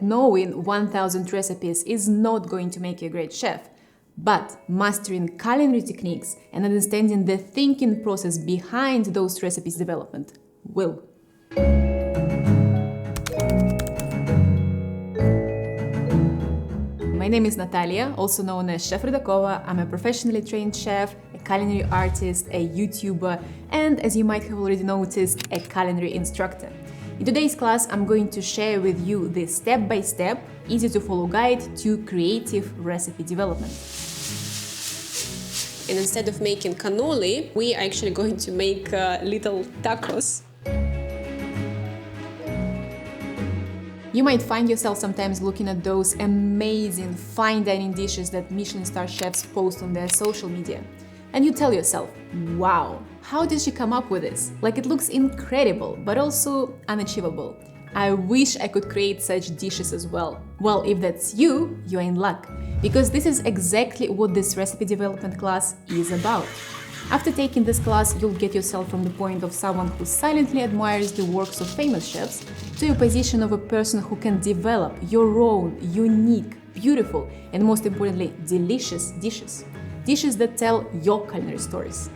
Knowing 1000 recipes is not going to make you a great chef, but mastering culinary techniques and understanding the thinking process behind those recipes development will. My name is Natalia, also known as Chef Rudakova. I'm a professionally trained chef, a culinary artist, a YouTuber, and as you might have already noticed, a culinary instructor. In today's class, I'm going to share with you the step-by-step, easy-to-follow guide to creative recipe development. And instead of making cannoli, we are actually going to make little tacos. You might find yourself sometimes looking at those amazing fine dining dishes that Michelin star chefs post on their social media. And you tell yourself, wow, how did she come up with this? Like, it looks incredible, but also unachievable. I wish I could create such dishes as well. Well, if that's you, you're in luck, because this is exactly what this recipe development class is about. After taking this class, you'll get yourself from the point of someone who silently admires the works of famous chefs to a position of a person who can develop your own unique, beautiful, and most importantly, delicious dishes. Dishes that tell your culinary stories.